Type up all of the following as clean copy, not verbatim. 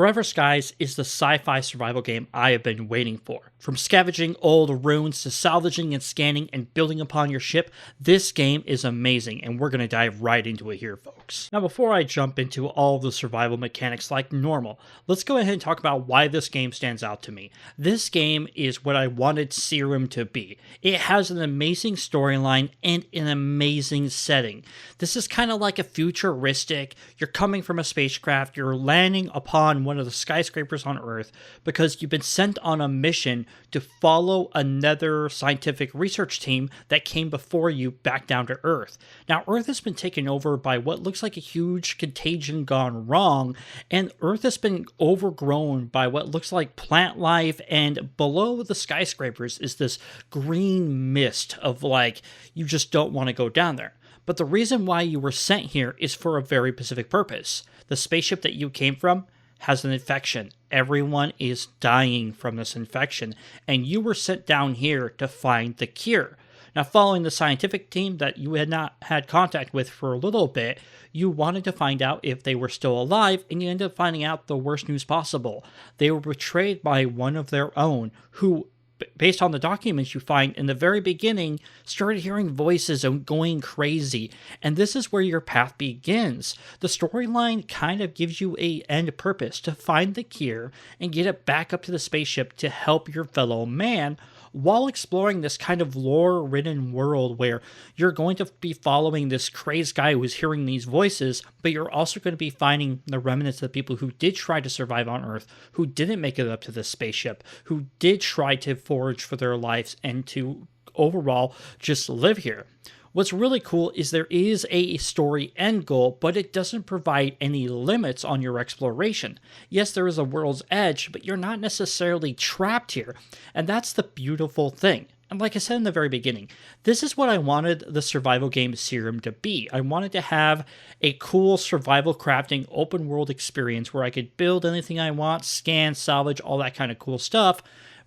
Forever Skies is the sci-fi survival game I have been waiting for. From scavenging old ruins to salvaging and scanning and building upon your ship, this game is amazing, and we're going to dive right into it here, folks. Now, before I jump into all the survival mechanics like normal, let's go ahead and talk about why this game stands out to me. This game is what I wanted Serum to be. It has an amazing storyline and an amazing setting. This is kind of like a futuristic, you're coming from a spacecraft, you're landing upon one of the skyscrapers on Earth because you've been sent on a mission to follow another scientific research team that came before you back down to Earth. Now, Earth has been taken over by what looks like a huge contagion gone wrong, and Earth has been overgrown by what looks like plant life, and below the skyscrapers is this green mist of like, you just don't want to go down there. But the reason why you were sent here is for a very specific purpose. The spaceship that you came from has an infection. Everyone is dying from this infection, and you were sent down here to find the cure. Now, following the scientific team that you had not had contact with for a little bit, you wanted to find out if they were still alive, and you ended up finding out the worst news possible. They were betrayed by one of their own, who, based on the documents you find in the very beginning, started hearing voices and going crazy. And this is where your path begins. The storyline kind of gives you a end purpose to find the cure and get it back up to the spaceship to help your fellow man, while exploring this kind of lore-ridden world where you're going to be following this crazed guy who's hearing these voices, but you're also going to be finding the remnants of the people who did try to survive on Earth, who didn't make it up to this spaceship, who did try to forage for their lives and to overall just live here. What's really cool is there is a story end goal, but it doesn't provide any limits on your exploration. Yes, there is a world's edge, but you're not necessarily trapped here, and that's the beautiful thing. And like I said in the very beginning, this is what I wanted the survival game Serum to be. I wanted to have a cool survival crafting open world experience where I could build anything I want, scan, salvage, all that kind of cool stuff,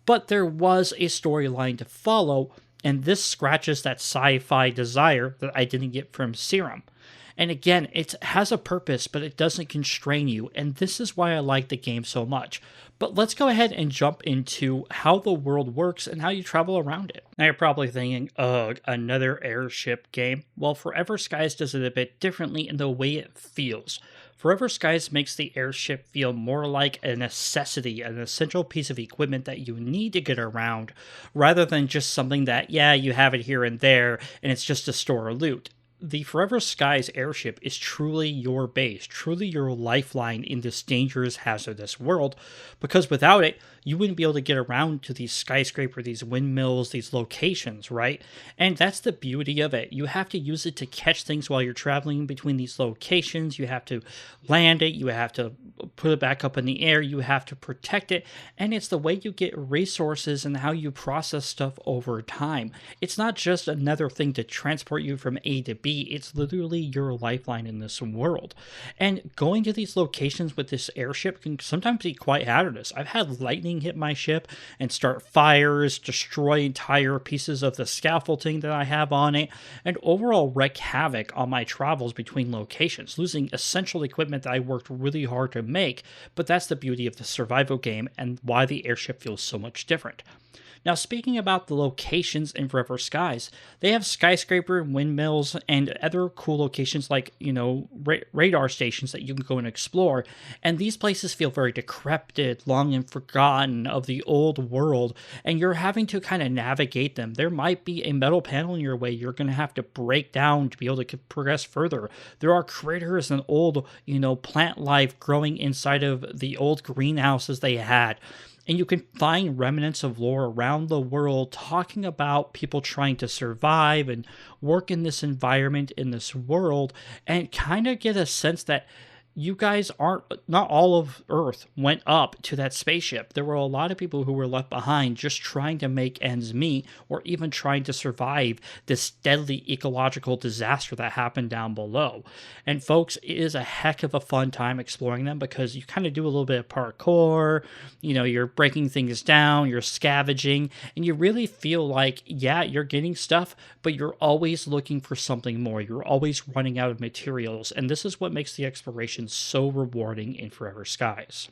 but there was a storyline to follow, and this scratches that sci-fi desire that I didn't get from Serum. And again, it has a purpose, but it doesn't constrain you, and this is why I like the game so much. But let's go ahead and jump into how the world works and how you travel around it. Now you're probably thinking, ugh, another Airship game. Well, Forever Skies does it a bit differently in the way it feels. Forever Skies makes the Airship feel more like a necessity, an essential piece of equipment that you need to get around, rather than just something that, yeah, you have it here and there, and it's just to store loot. The Forever Skies Airship is truly your base, truly your lifeline in this dangerous, hazardous world, because without it, you wouldn't be able to get around to these skyscrapers, these windmills, these locations, right? And that's the beauty of it. You have to use it to catch things while you're traveling between these locations. You have to land it, you have to put it back up in the air, you have to protect it, and it's the way you get resources and how you process stuff over time. It's not just another thing to transport you from A to B, it's literally your lifeline in this world. And going to these locations with this airship can sometimes be quite hazardous. I've had lightning hit my ship and start fires, destroy entire pieces of the scaffolding that I have on it, and overall wreak havoc on my travels between locations, losing essential equipment that I worked really hard to make. But that's the beauty of the survival game and why the Airship feels so much different. Now, speaking about the locations in Forever Skies, they have skyscraper, windmills, and other cool locations like, radar stations that you can go and explore. And these places feel very decrepit, long and forgotten of the old world, and you're having to kind of navigate them. There might be a metal panel in your way you're going to have to break down to be able to progress further. There are critters and old, plant life growing inside of the old greenhouses they had. And you can find remnants of lore around the world talking about people trying to survive and work in this environment, in this world, and kind of get a sense that you guys not all of Earth went up to that spaceship. There were a lot of people who were left behind just trying to make ends meet, or even trying to survive this deadly ecological disaster that happened down below. And folks, it is a heck of a fun time exploring them because you kind of do a little bit of parkour, you're breaking things down, you're scavenging, and you really feel like, yeah, you're getting stuff, but you're always looking for something more. You're always running out of materials, and this is what makes the exploration so rewarding in Forever Skies.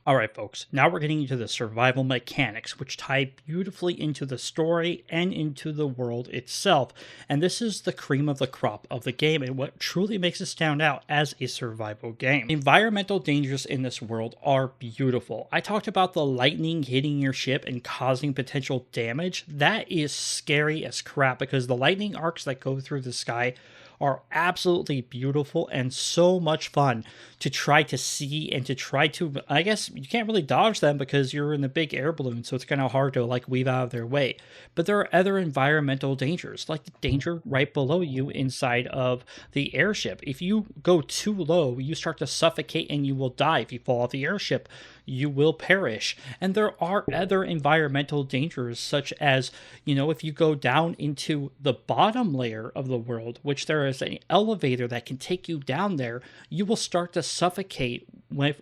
All right, folks, now we're getting into the survival mechanics, which tie beautifully into the story and into the world itself. And this is the cream of the crop of the game and what truly makes it stand out as a survival game. The environmental dangers in this world are beautiful. I talked about the lightning hitting your ship and causing potential damage. That is scary as crap because the lightning arcs that go through the sky are absolutely beautiful and so much fun to try to see and to try to, I guess you can't really dodge them because you're in the big air balloon, so it's kind of hard to like weave out of their way. But there are other environmental dangers, like the danger right below you inside of the airship. If you go too low, you start to suffocate and you will die. If you fall off the airship, you will perish. And there are other environmental dangers, such as, if you go down into the bottom layer of the world, which there is an elevator that can take you down there, you will start to suffocate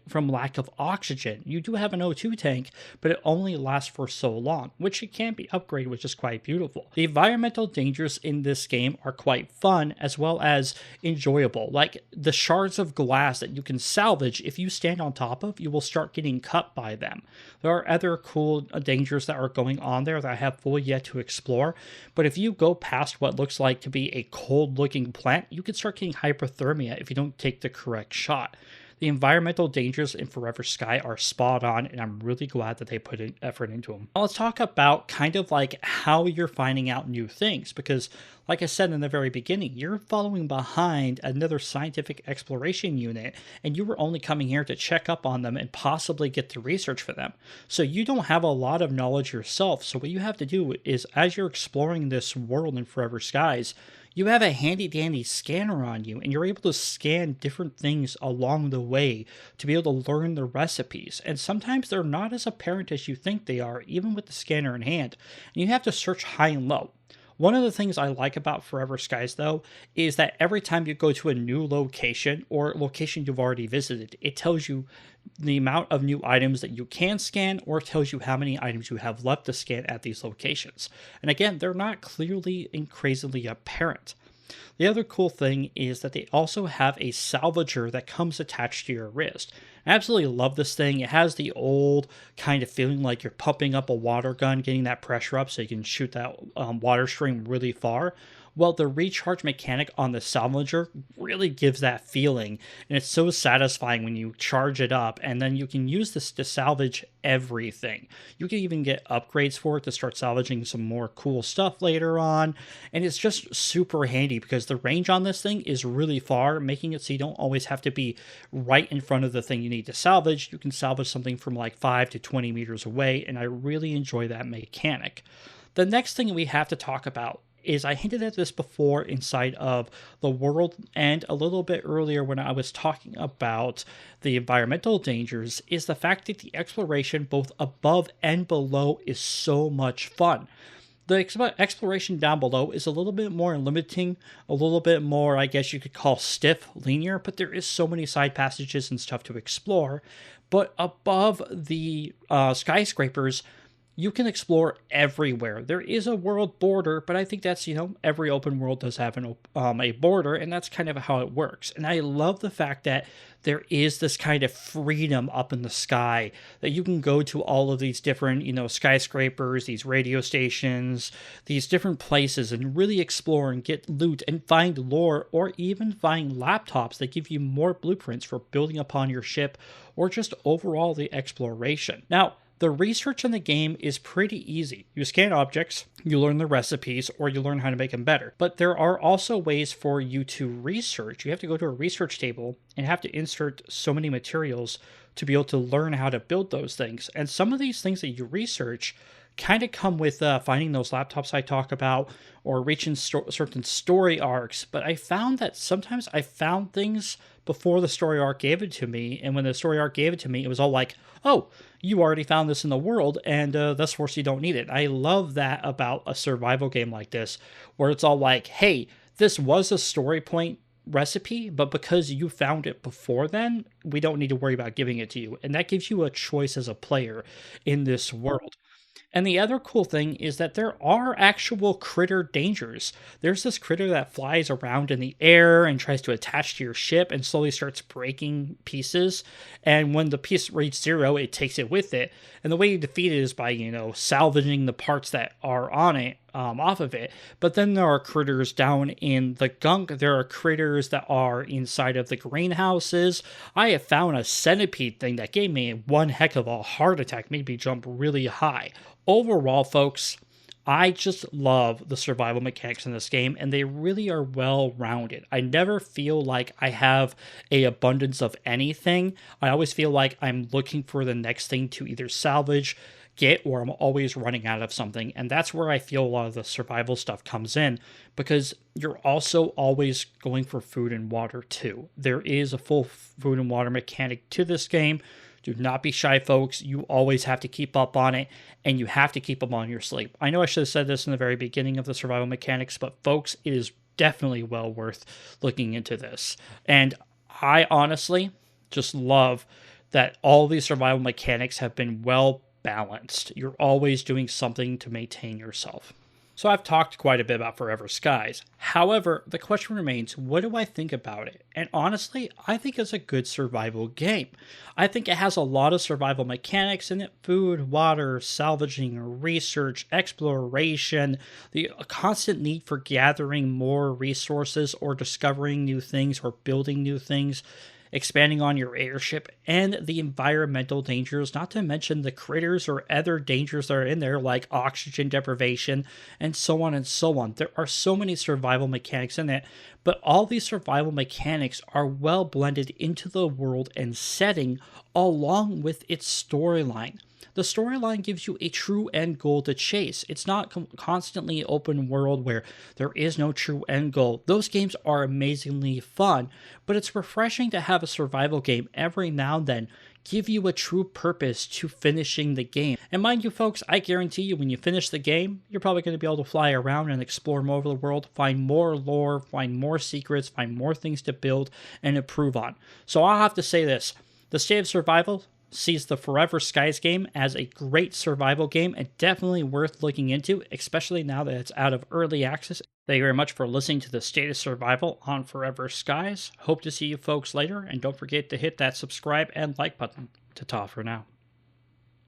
from lack of oxygen. You do have an O2 tank, but it only lasts for so long, which it can be upgraded, which is quite beautiful. The environmental dangers in this game are quite fun as well as enjoyable. Like the shards of glass that you can salvage, if you stand on top of, you will start getting cut by them. There are other cool dangers that are going on there that I have fully yet to explore, but if you go past what looks like to be a cold looking plant, you can start getting hypothermia if you don't take the correct shot. The environmental dangers in Forever Sky are spot on, and I'm really glad that they put in effort into them. Now let's talk about kind of like how you're finding out new things, because like I said in the very beginning, you're following behind another scientific exploration unit, and you were only coming here to check up on them and possibly get the research for them. So you don't have a lot of knowledge yourself, so what you have to do is, as you're exploring this world in Forever Skies, you have a handy dandy scanner on you and you're able to scan different things along the way to be able to learn the recipes. And sometimes they're not as apparent as you think they are, even with the scanner in hand. And you have to search high and low. One of the things I like about Forever Skies, though, is that every time you go to a new location or location you've already visited, it tells you the amount of new items that you can scan, or it tells you how many items you have left to scan at these locations. And again, they're not clearly and crazily apparent. The other cool thing is that they also have a salvager that comes attached to your wrist. I absolutely love this thing. It has the old kind of feeling like you're pumping up a water gun, getting that pressure up so you can shoot that water stream really far. Well, the recharge mechanic on the salvager really gives that feeling, and it's so satisfying when you charge it up, and then you can use this to salvage everything. You can even get upgrades for it to start salvaging some more cool stuff later on, and it's just super handy because the range on this thing is really far, making it so you don't always have to be right in front of the thing you need to salvage. You can salvage something from like 5 to 20 meters away, and I really enjoy that mechanic. The next thing we have to talk about is I hinted at this before inside of the world and a little bit earlier when I was talking about the environmental dangers, is the fact that the exploration both above and below is so much fun. The exploration down below is a little bit more limiting, a little bit more, I guess you could call stiff, linear, but there is so many side passages and stuff to explore. But above the skyscrapers, you can explore everywhere. There is a world border, but I think that's, every open world does have a border, and that's kind of how it works. And I love the fact that there is this kind of freedom up in the sky, that you can go to all of these different, skyscrapers, these radio stations, these different places, and really explore and get loot and find lore, or even find laptops that give you more blueprints for building upon your ship, or just overall the exploration. Now, the research in the game is pretty easy. You scan objects, you learn the recipes, or you learn how to make them better. But there are also ways for you to research. You have to go to a research table and have to insert so many materials to be able to learn how to build those things. And some of these things that you research kind of come with finding those laptops I talk about, or reaching certain story arcs. But I found that sometimes I found things before the story arc gave it to me, and when the story arc gave it to me, it was all like, oh, you already found this in the world, and thus force you don't need it. I love that about a survival game like this, where it's all like, hey, this was a story point recipe, but because you found it before then, we don't need to worry about giving it to you. And that gives you a choice as a player in this world. And the other cool thing is that there are actual critter dangers. There's this critter that flies around in the air and tries to attach to your ship and slowly starts breaking pieces. And when the piece reaches zero, it takes it with it. And the way you defeat it is by, salvaging the parts that are on it, off of it. But then there are critters down in the gunk. There are critters that are inside of the greenhouses. I have found a centipede thing that gave me one heck of a heart attack, made me jump really high. Overall, folks, I just love the survival mechanics in this game, and they really are well rounded. I never feel like I have a abundance of anything. I always feel like I'm looking for the next thing to either salvage, get, or I'm always running out of something. And that's where I feel a lot of the survival stuff comes in, because you're also always going for food and water too. There is a full food and water mechanic to this game. Do not be shy, folks. You always have to keep up on it, and you have to keep them on your sleep. I know I should have said this in the very beginning of the survival mechanics, but folks, it is definitely well worth looking into this. And I honestly just love that all these survival mechanics have been well balanced. You're always doing something to maintain yourself. So I've talked quite a bit about Forever Skies. However, the question remains, what do I think about it? And honestly, I think it's a good survival game. I think it has a lot of survival mechanics in it: food, water, salvaging, research, exploration, the constant need for gathering more resources or discovering new things or building new things, expanding on your airship, and the environmental dangers, not to mention the critters or other dangers that are in there, like oxygen deprivation, and so on and so on. There are so many survival mechanics in it, but all these survival mechanics are well blended into the world and setting, along with its storyline. The storyline gives you a true end goal to chase. It's not constantly open world where there is no true end goal. Those games are amazingly fun, but it's refreshing to have a survival game every now and then give you a true purpose to finishing the game. And mind you, folks, I guarantee you when you finish the game, you're probably going to be able to fly around and explore more of the world, find more lore, find more secrets, find more things to build and improve on. So I'll have to say this: the State of Survival sees the Forever Skies game as a great survival game and definitely worth looking into, especially now that it's out of early access. Thank you very much for listening to the State of Survival on Forever Skies. Hope to see you folks later, and don't forget to hit that subscribe and like button. Ta-ta for now.